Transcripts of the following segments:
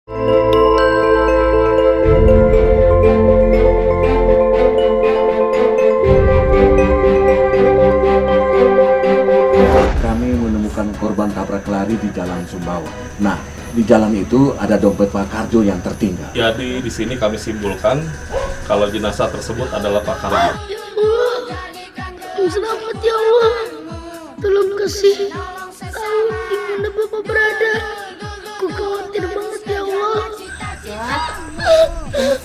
Kami menemukan korban tabrak lari di Jalan Sumbawa. Nah, di jalan itu ada dompet Pak Karjo yang tertinggal. Jadi di sini kami simpulkan kalau jenazah tersebut adalah Pak Karjo. Selamat ya Allah. Tolong kasih tahu di mana Bapak berada. Aku khawatir banget ya Allah.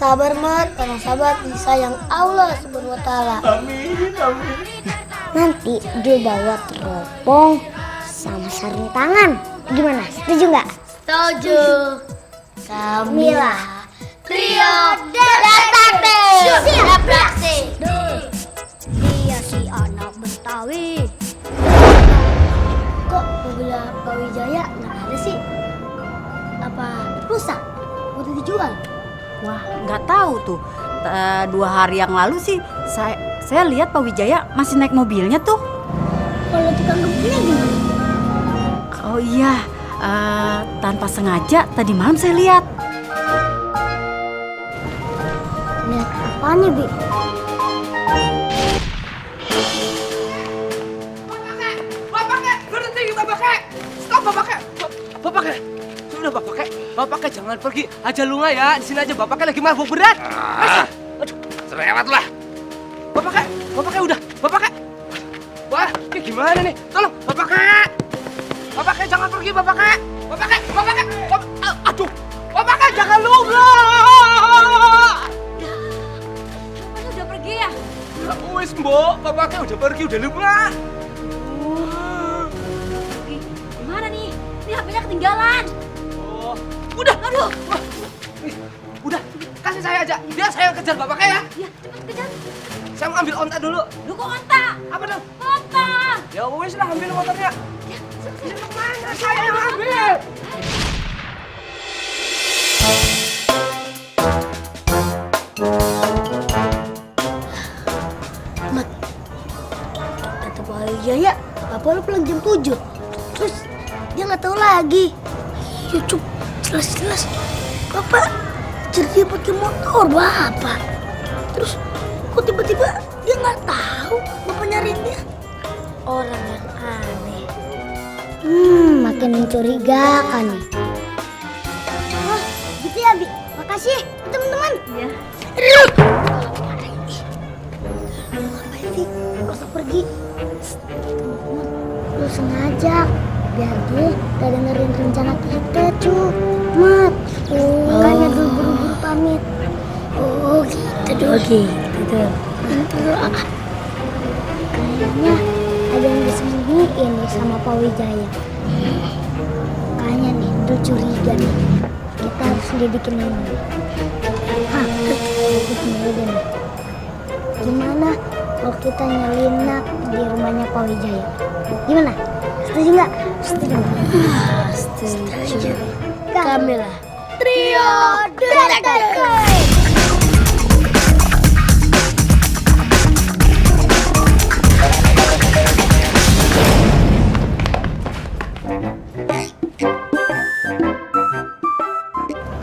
Sabar Mat, karena sabar disayang Allah Subhanahu wa taala. Amin, amin. Nanti dia bawa teropong sama sarung tangan. Gimana? Setuju nggak? Setuju. Kamila. Trio Detektif. Siap beraksi. Dia si anak Betawi. Kok mobil Pak Wijaya nggak ada sih? Apa rusak? Udah dijual? Wah, nggak tahu tuh. 2 hari yang lalu sih saya lihat Pak Wijaya masih naik mobilnya tuh. Kalau tukang gebuknya gimana? Oh iya, tanpa sengaja tadi malam saya lihat. Lihat apanya, Bi? Berhenti Bapaknya! Stop Bapaknya! Bapaknya! Sudah Bapaknya jangan pergi. Aja lu nggak ya, di sini aja Bapaknya lagi mabuk berat. Aduh, serewet lah. Bapaknya udah, Bapaknya. Wah, ini gimana nih? Tolong, Bapaknya jangan pergi, Bapaknya. Aduh, Bapaknya jangan lupa. Bapaknya udah pergi ya? Ya wis, Mbok, Bapaknya udah pergi, udah lupa. Gimana nih? Ini HP-nya ketinggalan. Oh, udah, aduh. Udah, kasih saya aja. Biar saya kejar Bapaknya ya. Ya, cepat kejar. Saya mau ambil onta dulu. Lu kok onta? Apa dong? Onta. Ya wis lah, ambil motornya. Ya, Ini mana saya yang ambil? Mat, kata Pak Wijaya, Bapak lu pulang jam 7. Terus dia nggak tahu lagi. Ya Cuk, jelas-jelas Bapak jadi pakai motor Bapak. Terus kok tiba-tiba dia nggak tahu Bapak nyariin dia? Orang yang aneh. Makin mencurigakan nih. Oh, gitu ya, Bi. Makasih teman-teman. Iya. Ngapain sih? Gak usah pergi. Teman-teman, lu sengaja biar dia gak dengerin rencana kita, Cuk. Mat, makanya dulu buru-buru pamit. Oh, gitu dong. Kayaknya ada yang disembunyiin nih sama Pak Wijaya. Kayaknya nih, Dul curiga nih. Kita harus lidikin ini. Lidikin dulu nih. Gimana kalau kita nyelinap di rumahnya Pak Wijaya? Gimana? Setuju nggak? Setuju. Setuju. Kamila. Trio Detektif.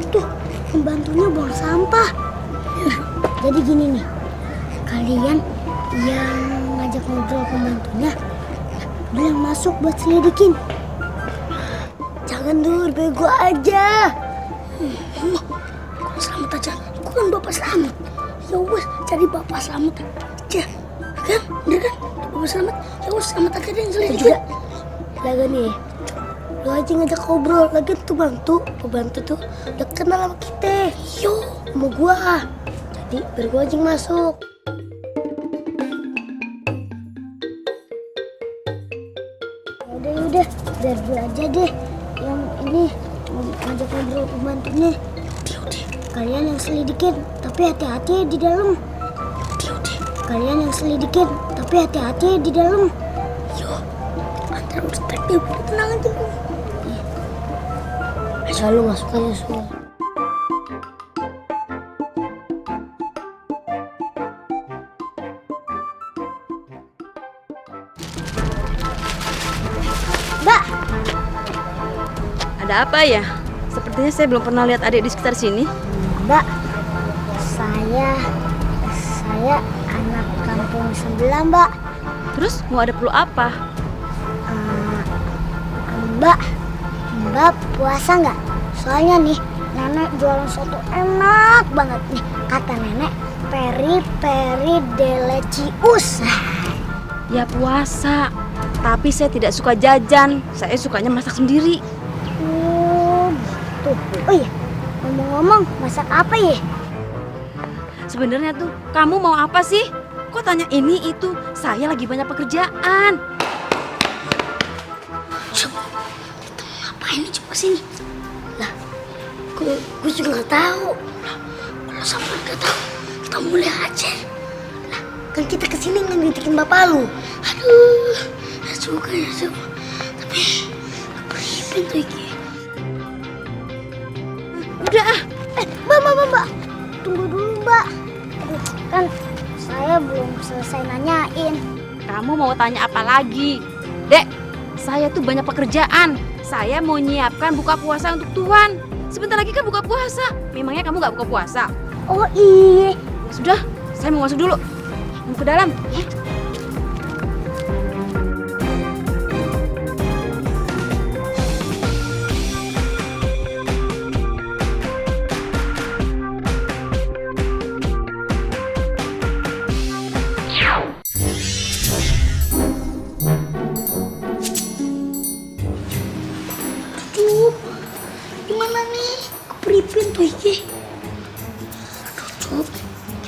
Tuh, pembantunya buang sampah. Jadi gini nih, kalian yang ngajak ngobrol pembantunya, bilang masuk buat selidikin. Jangan dulu, bego aja. Kalau selamat aja, aku kan Bapak Selamat. Ya wes, cari Bapak Selamat aja. Kan? Bener kan? Bapak Selamat, ya wes Selamat aja deh yang selidikin. Laga nih, lu aja ngajak ngobrol. Lagi tuh pembantu tuh udah kenal sama kita. Yo, sama gua. Jadi biar gua aja yang masuk. Udah, biar gua aja deh yang ini ngajak ngobrol pembantunya. Udah, kalian yang selidikin, tapi hati-hati di dalam. Udah, kalian yang selidikin, tapi hati-hati di dalam. Yo, antar detektif, tenang aja. Asal lu masuk aja semua. Ada apa ya? Sepertinya saya belum pernah lihat adik di sekitar sini. Mbak, saya anak kampung sebelah, Mbak. Terus mau ada perlu apa? Mbak puasa nggak? Soalnya nih, nenek jualan soto enak banget nih. Kata nenek, peri delicious. Ya puasa. Tapi saya tidak suka jajan. Saya sukanya masak sendiri. Oh, gitu. Oh iya, ngomong-ngomong, masak apa ya? Sebenarnya tuh, kamu mau apa sih? Kok tanya ini itu? Saya lagi banyak pekerjaan. Ngapain nih coba sini? Lah, gue juga nggak tahu. Kalau sampai nggak tahu, kita mulai aja. Lah, kan kita kesini ngelidikin bapak lu. Aduh, ya juga. Tapi beripin lagi. Udah ah. Mbak, tunggu dulu, Mbak. Aduh, kan saya belum selesai nanyain. Kamu mau tanya apa lagi? Dek, saya tuh banyak pekerjaan. Saya mau nyiapkan buka puasa untuk Tuhan. Sebentar lagi kan buka puasa. Memangnya kamu nggak buka puasa? Oh iya. Sudah, saya mau masuk dulu. Mau ke dalam. Ya. Aduh, gimana nih? Kepripin tuh iki. Aduh, Cuk.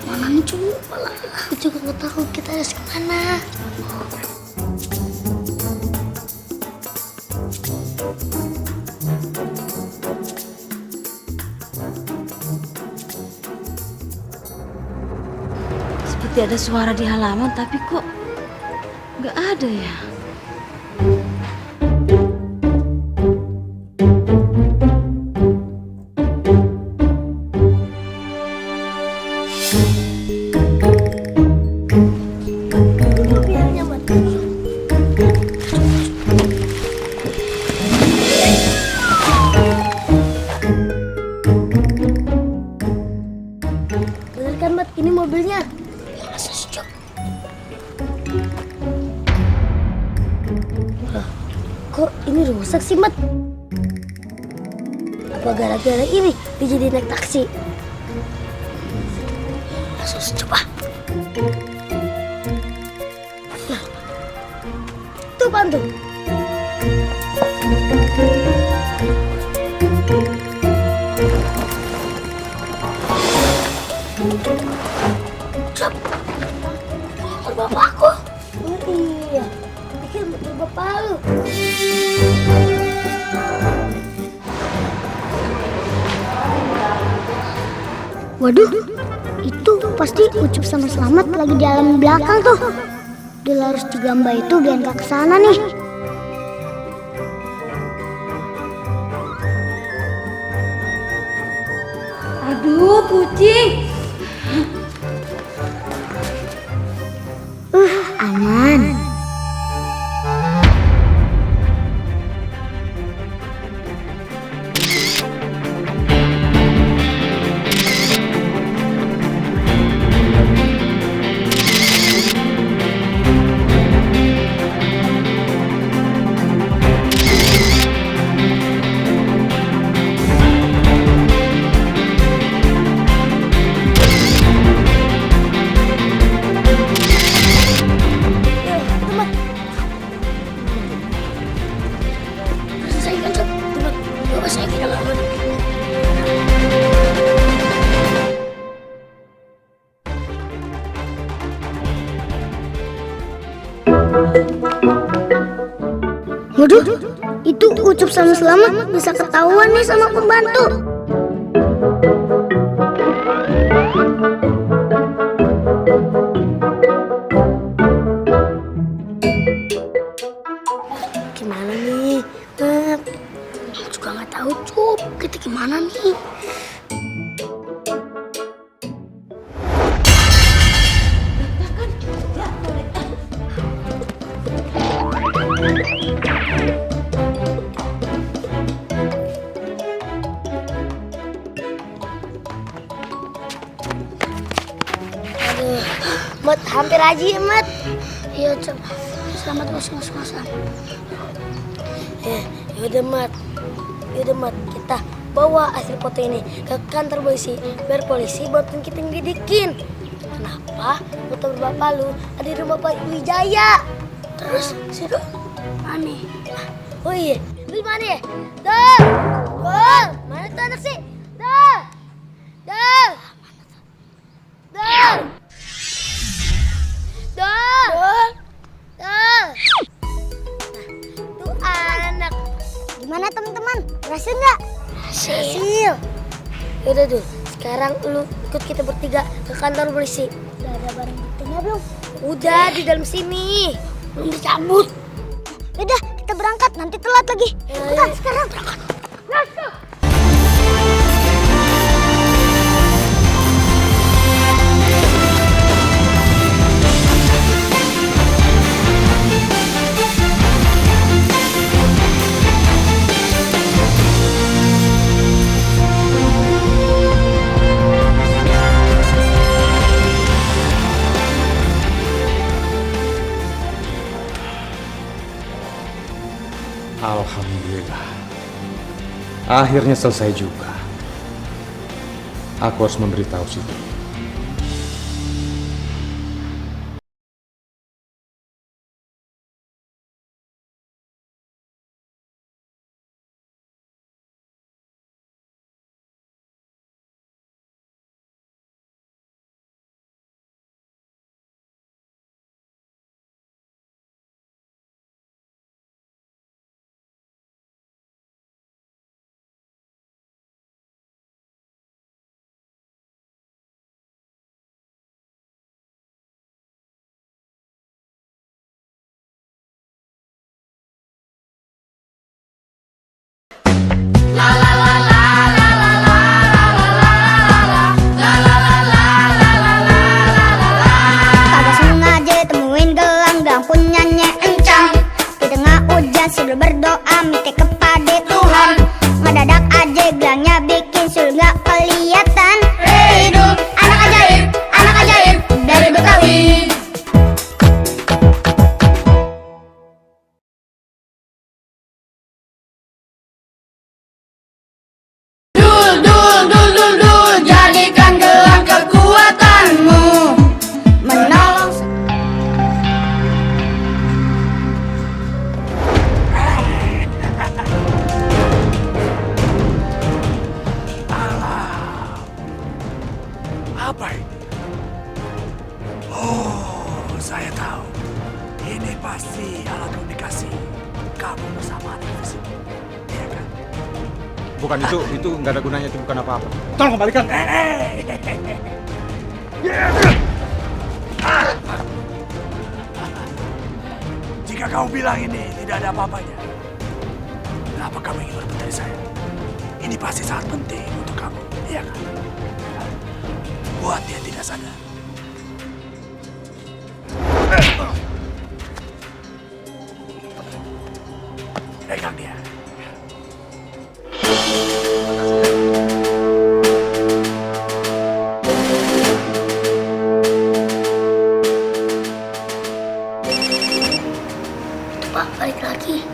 Gimana nih, Cuk? Malah aku juga nggak tahu kita harus kemana. Seperti ada suara di halaman, tapi kok nggak ada ya? Mobilnya mati. Bener kan, Mat? Ini mobilnya. Masa sih, Cuk? Lah, kok ini rusak sih, Mat? Apa gara-gara ini dia jadi naik taksi? Langsung coba. Lah, tuh bantu. Cep, motor bapakku. Oh iya, pikir motor bapak lu. Waduh, itu pasti Ucup sama Selamat lagi di alam belakang tuh. Dia harus digambah itu biar nggak kesana nih. Aduh, kucing. Aman. Waduh, itu Ucup sama Selamat bisa ketahuan nih sama pembantu. Gimana nih? Aku juga nggak tahu, Cup. Kita gimana nih? Mat, hampir aja ya, Mat. Iya, Cep. Selamat masuk kosan. Yaudah, Mat. Kita bawa hasil foto ini ke kantor polisi biar polisi bantuin kita ngelidikin. Kenapa foto bapak lu ada di rumah Pak Wijaya? Terus si Dul aneh. Oh iya, lu mana ya? Dul! Mana tuh anak sih? Dul! Nah, tuh anak. Gimana teman-teman? Berhasil nggak? Berhasil. Yaudah Dul, sekarang lu ikut kita bertiga ke kantor polisi. Udah ada barang buktinya belum? Udah di dalam sini. Belum dicabut. Udah, kita berangkat. Nanti telat lagi. Berangkat sekarang. Berangkat. Alhamdulillah. Akhirnya selesai juga. Aku harus memberitahu Siti. Kagak sengaja temuin gelang punyanya encang. Di tengah hujan Sul berdoa minta kepada Tuhan. Ngedadak aja gelangnya bikin Sul gak kelihatan. Hidup anak ajaib dari Betawi. Dul, jadikan gelang kekuatanmu menolong. Apa ini? Oh, saya tahu. Ini pasti alat komunikasi kamu bersama anak di sini. Iya kan? Bukan itu nggak ada gunanya, itu bukan apa-apa. Tolong kembalikan. Jika kamu bilang ini tidak ada apa-apanya, kenapa kamu ingin merebut dari saya? Ini pasti sangat penting untuk kamu, iya kan? Buat dia tidak sadar. Pegang dia. Pak, balik lagi.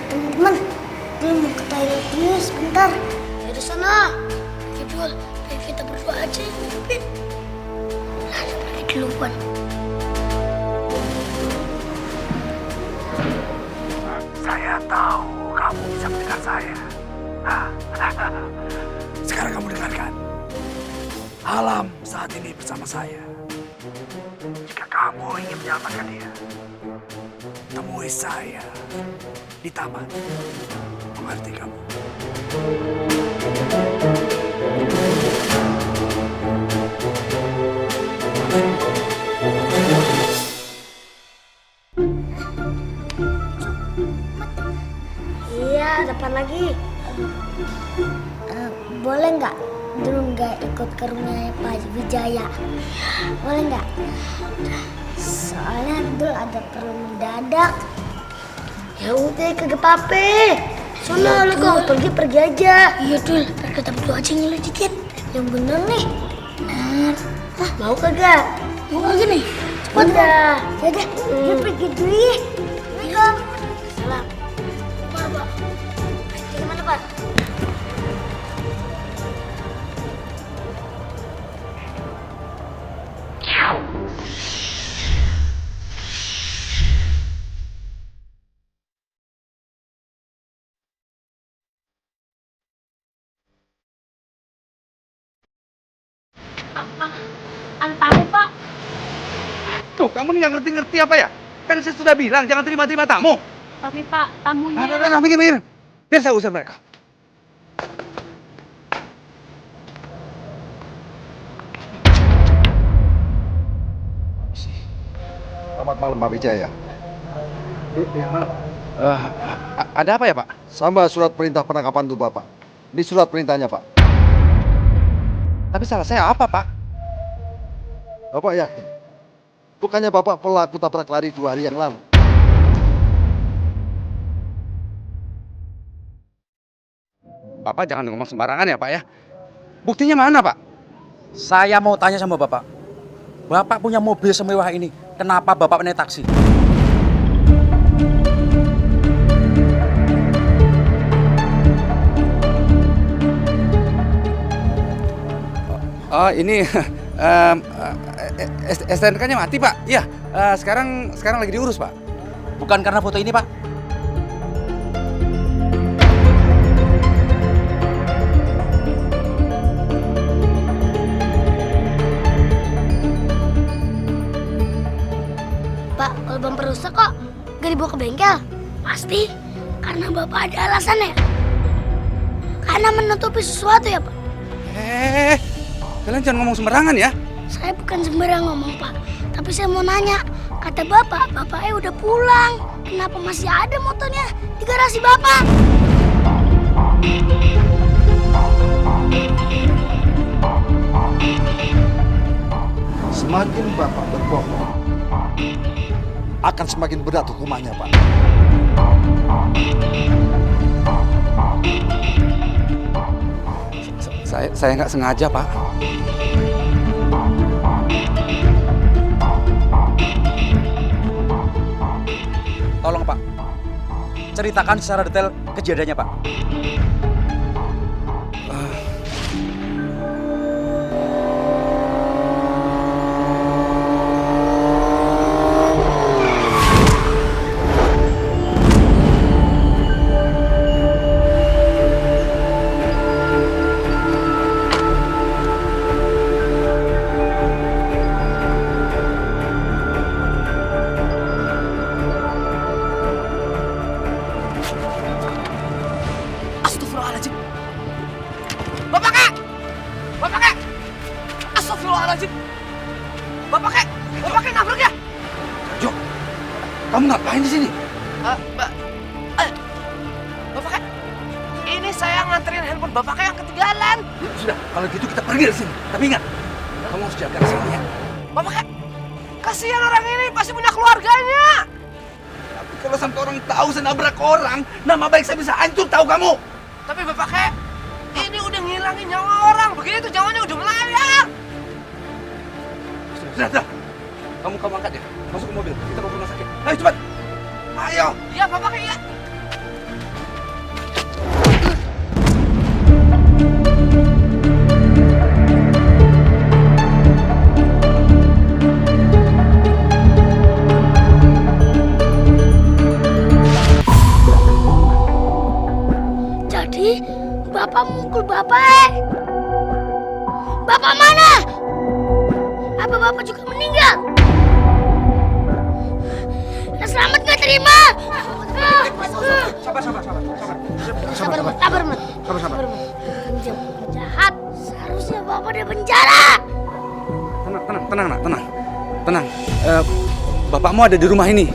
Teman-teman, dia mau ke toilet dulu sebentar. Ya di sana. Dul, biar kita berdua aja yang nutupin. Lalu pergi duluan. Saya tahu kamu bisa mendengar saya. Sekarang kamu dengarkan. Alam saat ini bersama saya. Jika kamu ingin menyelamatkan dia, temui saya di taman. Mengerti kamu? Iya, depan lagi. Boleh nggak dulu nggak ikut ke rumahnya Pak Wijaya? Boleh nggak? Soalnya dulu ada perlu mendadak. Ya udah, kagak apa-apa. Sono lu kau pergi aja. Iya Dul, ntar kata berdua aja ngeledekin. Yang bener nih. Bener. Hah, mau kagak? Mau kagak nih? Cepet dah. Yaudah, dia pergi dulu ya. Assalamualaikum. Salam. Mana Pak? Gimana Pak? Tamu Pak. Tuh, kamu nih nggak ngerti-ngerti apa ya? Kan saya sudah bilang jangan terima-terima tamu. Tapi Pak, tamunya. Nah, minggir. Biar saya usir mereka. Selamat malam Pak Wijaya. Ada apa ya, Pak? Sama surat perintah penangkapan itu Bapak. Ini surat perintahnya Pak. Tapi salah saya apa, Pak? Bapak yakin? Bukannya Bapak pelaku tabrak lari 2 hari yang lalu? Bapak jangan ngomong sembarangan ya, Pak ya. Buktinya mana, Pak? Saya mau tanya sama Bapak. Bapak punya mobil semewah ini, kenapa Bapak naik taksi? Oh, ini STNK-nya mati, Pak. Iya, sekarang lagi diurus, Pak. Bukan karena foto ini, Pak. Pak, kalau bumper rusak kok gak dibawa ke bengkel? Pasti karena Bapak ada alasannya. Karena menutupi sesuatu ya, Pak? Kalian jangan ngomong sembarangan ya. Saya bukan sembarang ngomong, Pak. Tapi saya mau nanya, kata Bapak, Bapaknya udah pulang. Kenapa masih ada motornya di garasi Bapak? Semakin Bapak berbohong, akan semakin berat hukumannya Pak. Saya nggak sengaja, Pak. Tolong, Pak. Ceritakan secara detail kejadiannya, Pak. Astagfirullahaladzim. Bapak Kek! Bapak Kek! Astagfirullahaladzim. Bapak Kek nabrak ya? Jo, kamu ngapain di sini? Bapak Kek, ini saya nganterin handphone Bapak Kek yang ketinggalan. Ya, sudah, kalau gitu kita pergi dari sini. Tapi ingat, kamu harus jaga di sini ya. Bapak Kek, kasihan orang ini pasti punya keluarganya. Tapi kalau sampai orang tahu saya nabrak orang, nama baik saya bisa hancur, tahu kamu? Tapi Bapak Kek, ini udah ngilangin nyawa orang. Begitu nyawanya udah melayang. Sudah. Kamu angkat ya. Masuk ke mobil. Kita bawa ke rumah sakit. Ayo cepat. Ayo. Iya Bapak Kek, ya. Jadi, Bapak mukul Bapak. Bapak mana? Apa Bapak juga meninggal? Nah, selamat gak terima? Sabar, Mat. Jahat, seharusnya Bapak di penjara. Tenang. Bapakmu ada di rumah ini.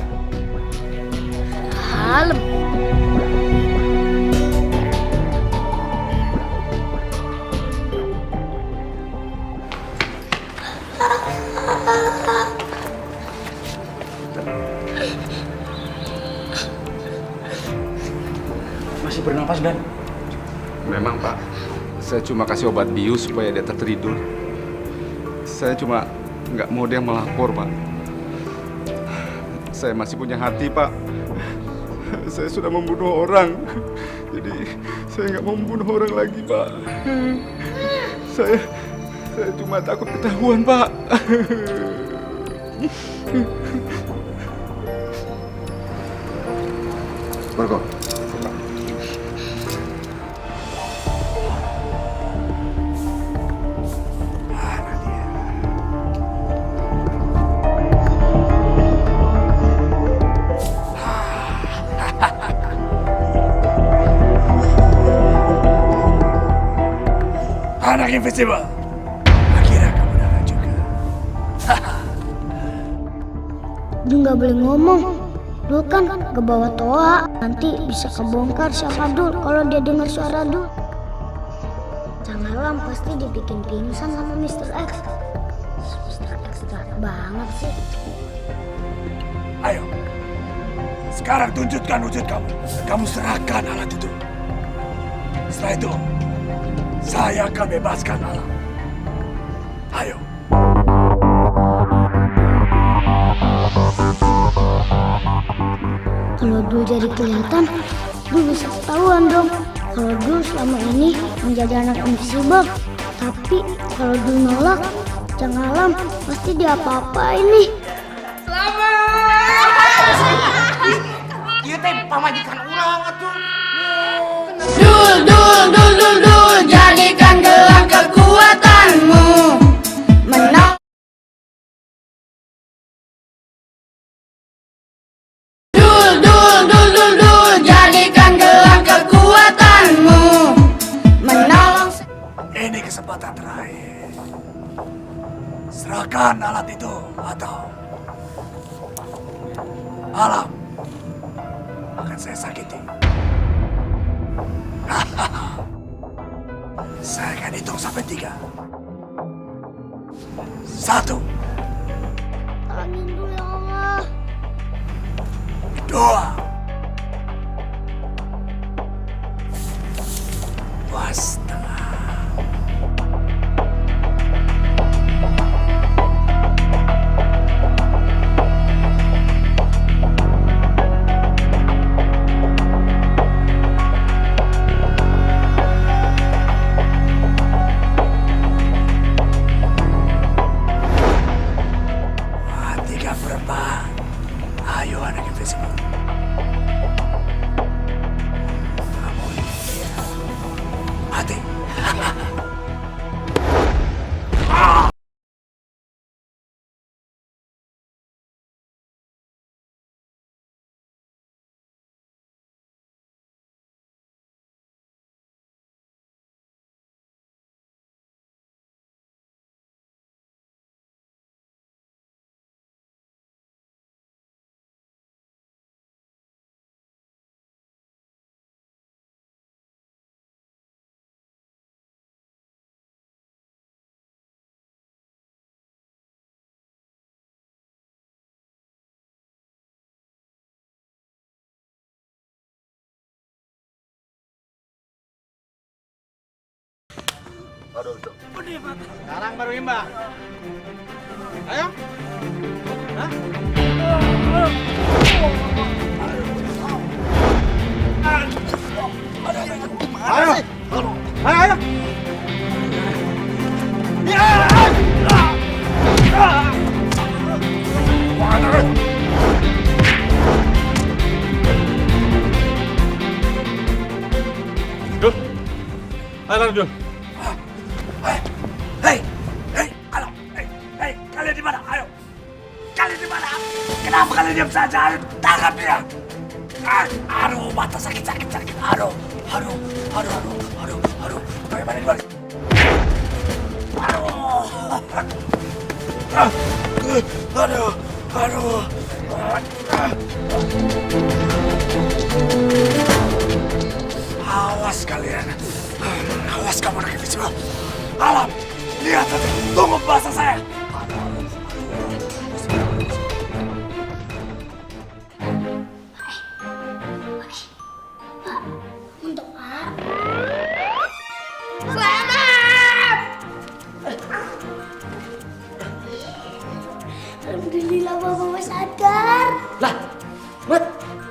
Halem. masih bernapas, Dan? Memang, Pak. Saya cuma kasih obat bius supaya dia tertidur. Saya cuma nggak mau dia melapor, Pak. Saya masih punya hati, Pak. Saya sudah membunuh orang. Jadi, saya nggak mau membunuh orang lagi, Pak. Saya cuma takut ketahuan, Pak. Marco. Anak invisible. Akhirnya kamu datang juga. Dia nggak boleh ngomong. Dul kan ke bawah toa. Nanti bisa kebongkar siapa Dul kalau dia dengar suara Dul. Sang Alam pasti dibikin pingsan sama Mr. X. Mr. X jahat banget sih. Ayo. Sekarang tunjukkan wujud kamu. Kamu serahkan alat itu. Setelah itu, saya akan bebaskan Alam. Ayo. Kalau Dul jadi kelihatan, Dul bisa ketahuan dong. Kalau Dul selama ini menjadi anak invisible. Tapi kalau Dul nolak, Sang Alam pasti diapa-apain nih. Iya teh pamajikan urang atuh. Dul, jadikan gelang kekuatanmu. Menang. Dul, jadikan gelang kekuatanmu. Menolong. Ini kesempatan terakhir. Serahkan alat itu atau Alam akan saya sakiti. Saya akan hitung sampai 3. 1, Tolongin Dul ya Allah. 2, setengah. Ayo anak invisible. Kamu lihat. Mati. Sekarang baru imbang. Ayo. Ayo. Dul. Ayo, Dul. Hei, Alam. Hei, kalian di mana? Ayo. Kalian di mana? Kenapa kalian diam saja? Ayo, tangkap dia. Aduh, mata sakit. Aduh. Bagaimana ini, balik? Aduh. Awas kalian. Awas kamu anak invisible. Alam, lihat saja. Tunggu bahasa saya.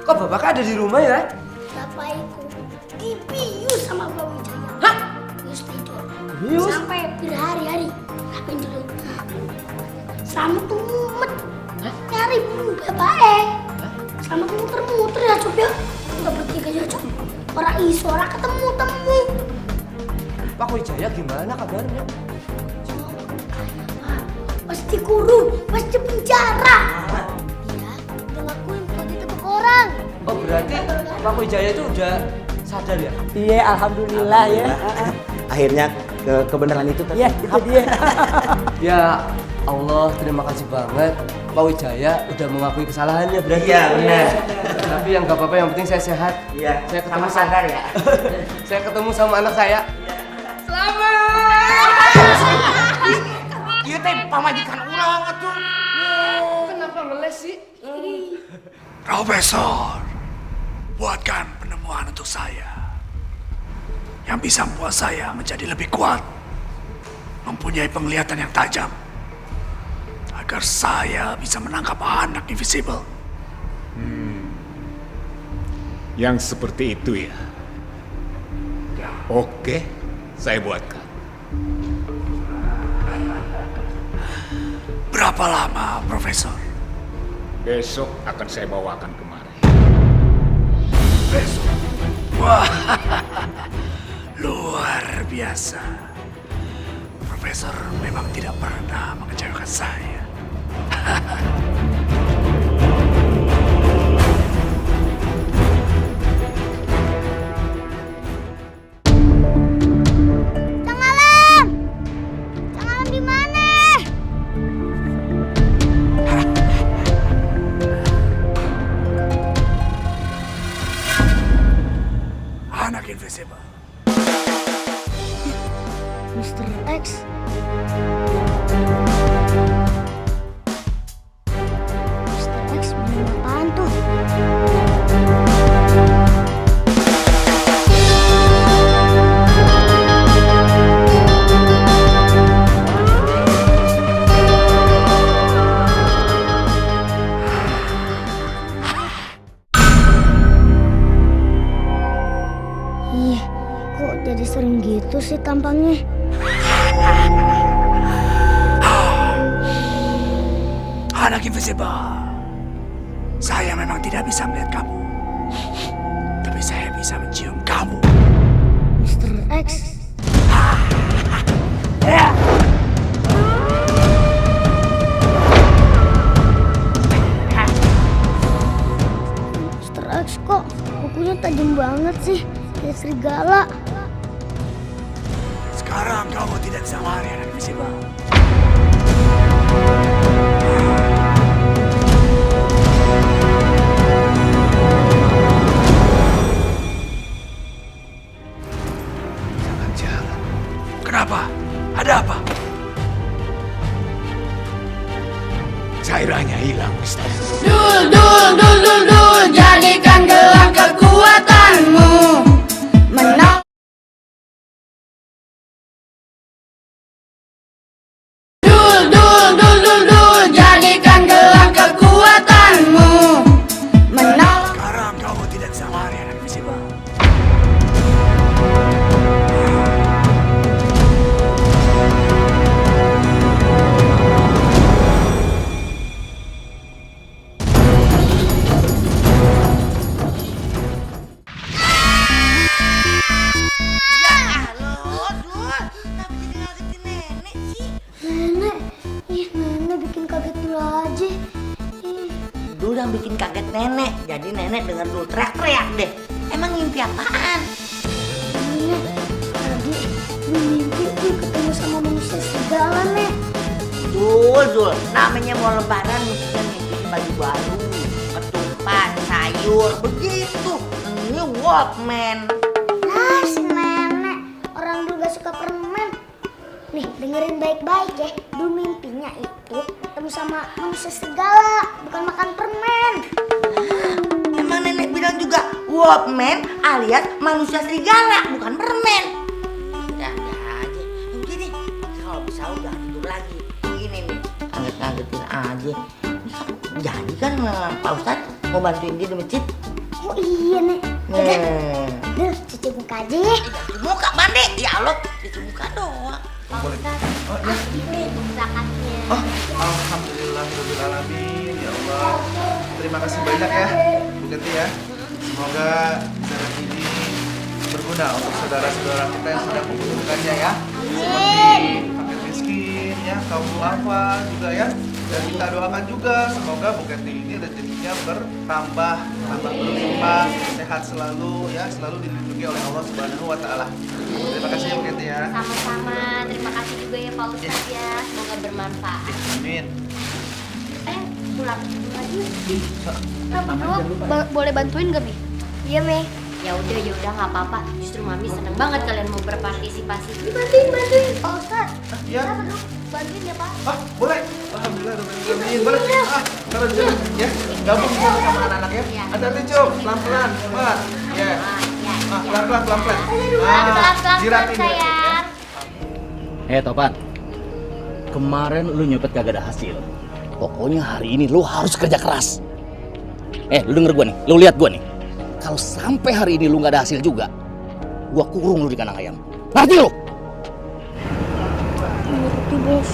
Kok Bapak ada di rumah ya? Bapak itu dibius sama Pak Wijaya. Hah? Bius tidur. Bius? Sampai berhari-hari. Ngapain dulu? Selamat tuh mumet. Nyari Bapak. Selamat muter-muter ya Cuk ya. Udah bertiga ya Cuk. Orang iso, orang ketemu-temu. Pak Wijaya gimana kabarnya? Pasti kurung, pasti penjara. Iya, udah ngakuin kalau ditebak orang. Oh berarti Pak Wijaya itu udah sadar ya? Iya, alhamdulillah ya. Akhirnya kebenaran itu Iya, itu dia. Ya Allah, terima kasih banget. Pak Wijaya udah mengakui kesalahannya berarti. Iya, benar. Tapi yang gak apa-apa, yang penting saya sehat. Iya, Saya ketemu sama sadar ya. Saya ketemu sama anak saya. Iya teh pamajikan urang atuh. Kenapa ngeles sih? Profesor, buatkan penemuan untuk saya yang bisa membuat saya menjadi lebih kuat, mempunyai penglihatan yang tajam, agar saya bisa menangkap anak invisible. Yang seperti itu ya. Oke, saya buatkan. Berapa lama, Profesor? Besok akan saya bawakan kemari. Besok. Wah, luar biasa. Profesor memang tidak pernah mengecewakan saya. Cang Alam! Cang Alam di mana? Anak invisible. Mr. X. Mr. X minum apaan tuh? Ih, kok jadi sering gitu sih tampangnya? Anak invisible. Saya memang tidak bisa melihat kamu. Tapi saya bisa mencium kamu. Mr. X. Mr. X kok kukunya tajam banget sih, kayak serigala. Sekarang kamu tidak bisa lari, anak invisible. Jangan-jangan. Kenapa? Ada apa? Cairannya hilang, Mister. Dul, dul, dul, dul, dul, jadikan gelang kekuatanmu. Menang. Dul, dul, dul, dul, dul, jadikan gelang kekuatanmu. Menang. Sekarang kamu tidak bisa lari, anak invisible. Nenek, nenek bikin kaget dulu aja. Dulu yang bikin kaget nenek, jadi nenek dengar dulu teriak-teriak deh. Emang mimpi apaan? Nenek, tadi mimpi tuh ketemu sama manusia serigala, Nek. Dul, namanya mau lebaran mestinya mimpi baju baru, ketupat, sayur, begitu. Ini Walkman. Nah, si nenek, orang dulu gak suka permen. Nih, dengerin baik-baik ya. Dulu mimpinya itu ketemu sama manusia serigala, bukan makan permen. Emang nenek bilang juga Walkman alias manusia serigala, bukan permen. Ya aja. Begini, kalau bisa udah tidur lagi. Begini nih, ngaget-ngagetin aja. Jadi kan Pak Ustadz mau bantuin dia di masjid. Duh, cuci muka aja ya. Cuci muka mandi. Ya Allah, cuci muka doang. Pak Ustadz, ini zakatnya. Alhamdulillah alamin ya Allah. Terima kasih banyak ya Bu Keti ya. Semoga zakat ini berguna untuk saudara-saudara kita yang sedang membutuhkannya ya. Seperti fakir miskin ya, kaum duafa juga ya. Dan kita doakan juga semoga Bu Keti ini rezekinya bertambah berlimpah, sehat selalu ya, selalu dilindungi oleh Allah Subhanahu wa taala. Terima kasih ya Bu Keti ya. Sama-sama, terima kasih juga ya Pak Ustadz ya. Semoga bermanfaat. Amin. Pulang lagi. Boleh bantuin gak, Mi? Iya, Mi. Ya udah nggak apa-apa. Justru Mami seneng banget kalian mau berpartisipasi. Bantuin. Pak Ustadz. Iya. Kita berdua bantuin ya, Pak. Boleh. Alhamdulillah, boleh. Taruh di sini ya. Gabung sama anak-anak ya. Hati-hati, Cum. Pelan-pelan. Cepat. Ya. Pelan-pelan. Pelan-pelan, jiratin ya. sayang. Topan. Kemarin lu nyopet kagak ada hasil. Pokoknya hari ini lu harus kerja keras. Lu denger gua nih, lu lihat gua nih. Kalau sampai hari ini lu nggak ada hasil juga, gua kurung lu di kandang ayam. Ngerti lu? Ngerti, Bos.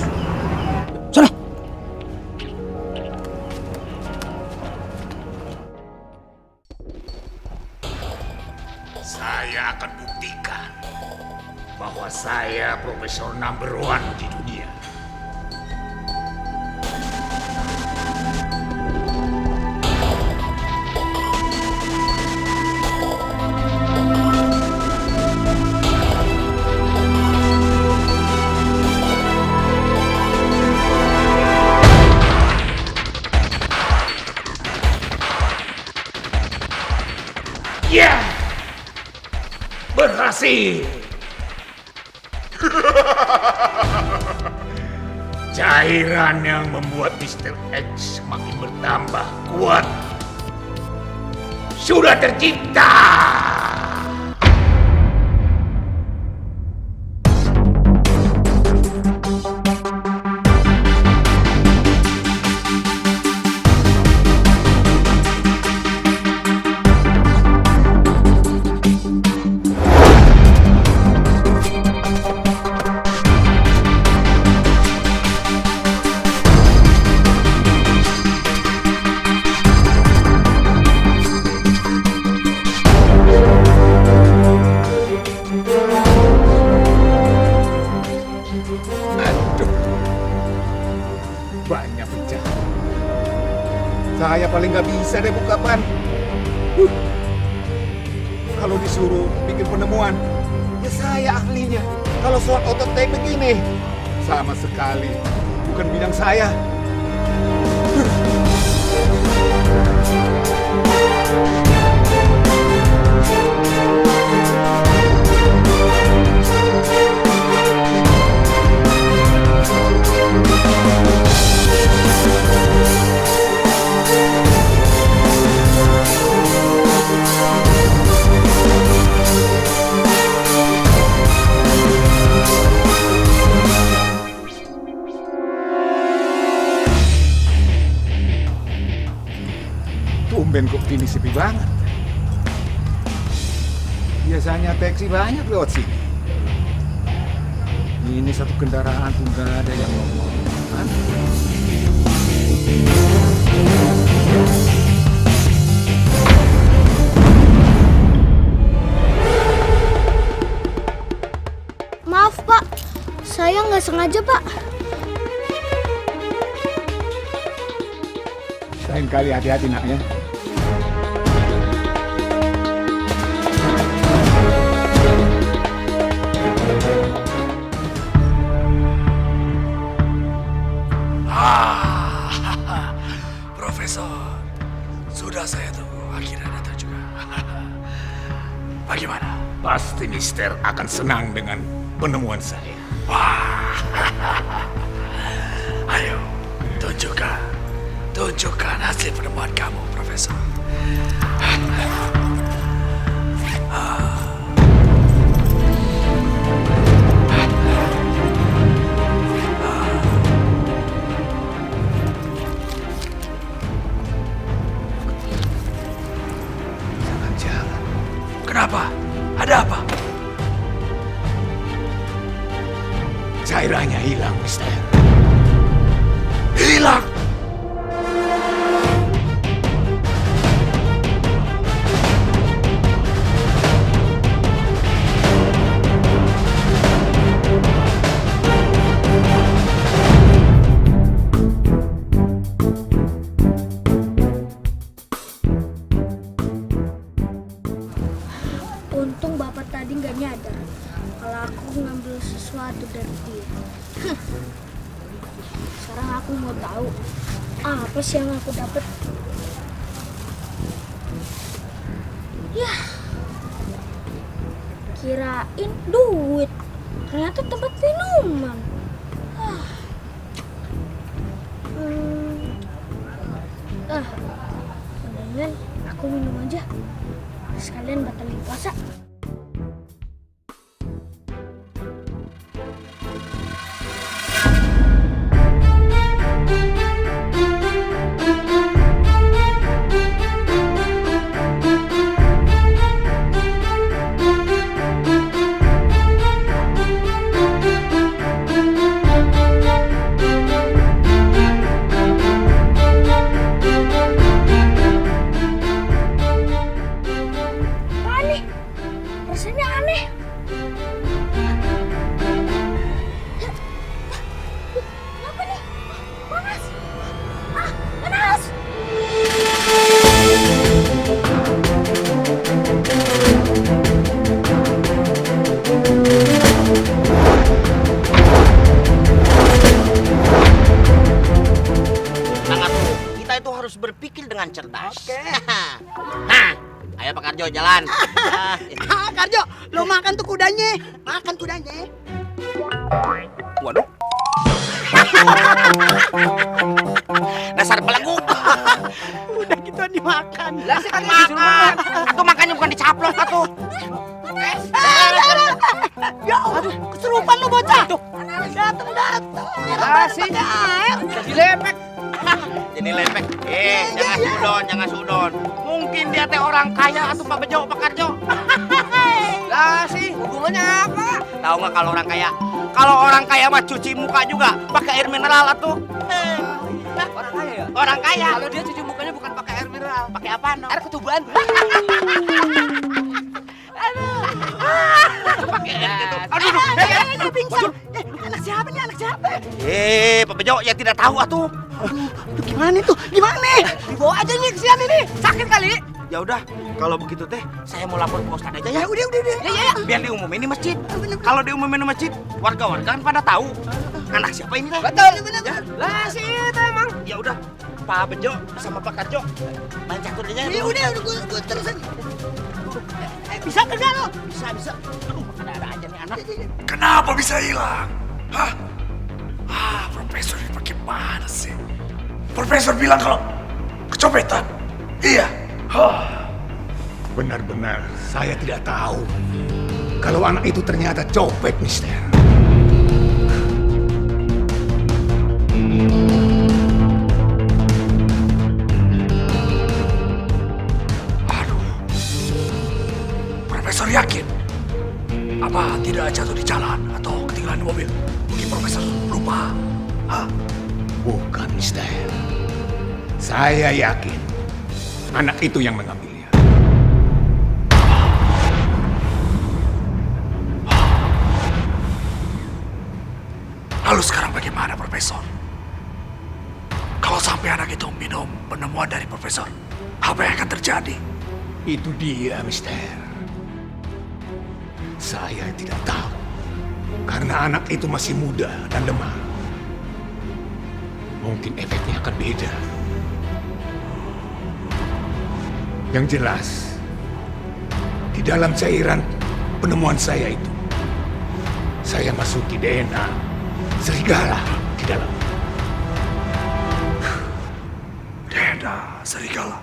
Sana. Saya akan buktikan bahwa saya profesor number 1 di dunia. Ya, berhasil. Cairan yang membuat Mr. X semakin bertambah kuat sudah tercipta. Banyak penjahat. Saya paling nggak bisa deh buka ban. Kalau disuruh bikin penemuan, ya saya ahlinya. Kalau soal otot kayak begini, sama sekali bukan bidang saya. Tumben kok ini sepi banget. Biasanya taksi banyak lewat sini. Ini satu kendaraan pun nggak ada yang ngomong. Maaf, Pak. Saya nggak sengaja, Pak. Lain kali hati-hati nak ya. Profesor, sudah saya tunggu, akhirnya datang juga. Bagaimana? Pasti Mister akan senang dengan penemuan saya. Wah, ayo tunjukkan hasil penemuan kamu, Profesor. Jangan-jangan Ada apa? Cairannya hilang, Mister. Hilang? Untung bapak tadi nggak nyadar kalau aku ngambil sesuatu dari dia. Sekarang aku mau tahu apa sih yang aku dapat. Yah, kirain duit, ternyata tempat minuman. Mendingan aku minum aja. Sekalian batalin puasa. Aneh, rasanya aneh. Kenapa nih? Panas. Panas. Sangat tuh, kita itu harus berpikir dengan cerdas. Nah, ayo Pak Karjo jalan. Karjo, lo makan tuh kudanya. Makan kudanya. Waduh. Dasar belenggu. Udah gitu dimakan. Lah sih kalian disuruh makan. Itu makannya bukan dicaplok atuh. Ya, aduh, kesurupan lo bocah. Datang. Lah sih. Jadi lepek. Jadi lepek. Jangan sudon. Mungkin dia teh orang kaya atau Pak Bejo, Pak Karjo. Lah sih, hubungannya apa? Tahu nggak kalau orang kaya? Kalau orang kaya mah cuci muka juga pakai air mineral atuh. Orang kaya ya? Orang kaya. Kalau dia cuci mukanya bukan pakai air mineral, Pakai apa? No? air ketuban. Pakai air gitu. Aduh, pingsan. Anak siapa nih? Anak siapa? Pak Bejo ya tidak tahu atuh. Aduh, gimana itu? Gimana? Dibawa aja nih ke sini nih. Sakit kali. Ya udah, kalau begitu teh saya mau lapor ke Ustadz aja ya. Udah. Ya. Biar diumumin di masjid. Kalau diumumin di masjid, warga-warga kan pada tahu anak siapa ini teh. Betul. Ya. Lah sih itu emang. Ya udah, Pak Bejo sama Pak Karjo main catur aja. Ya udah gua terusin. Bisa kerja lo? Bisa. Aduh, ada aja nih anak. Kenapa bisa hilang? Hah? Profesor ini bagaimana sih? Profesor bilang kalau kecopetan. Iya. Benar-benar saya tidak tahu kalau anak itu ternyata copet, Mister. Aduh. Profesor yakin? Apa tidak jatuh di jalan atau ketinggalan di mobil? Mungkin Profesor lupa. Hah? Bukan, Mister. Saya yakin anak itu yang mengambilnya. Lalu sekarang bagaimana, Profesor? Kalau sampai anak itu minum penemuan dari Profesor, apa yang akan terjadi? Itu dia, Mister. Saya tidak tahu. Karena anak itu masih muda dan lemah. Mungkin efeknya akan beda. Yang jelas, di dalam cairan penemuan saya itu, saya masuki DNA serigala di dalam. DNA serigala.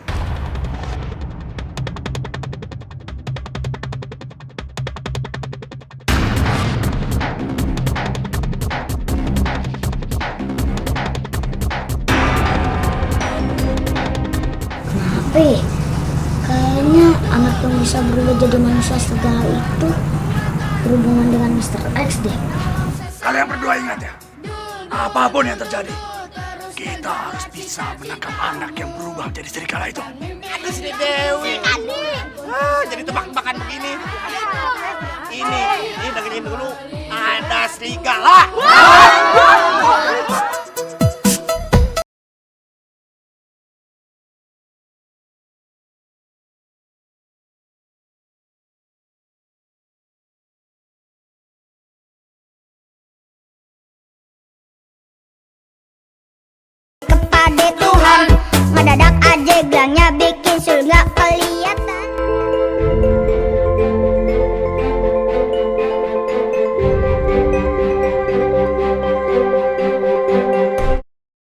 Tapi kayaknya anak yang bisa berubah jadi manusia serigala itu berhubungan dengan Mr. X deh. Kalian berdua ingat ya, apapun yang terjadi, kita harus bisa menangkap anak yang berubah jadi serigala itu. Aduh, Sri Dewi. Jadi tebak-tebakan begini. Ini dengerin dulu. Ada serigala. Kepada Tuhan, ngedadak aja gelangnya bikin surga kelihatan.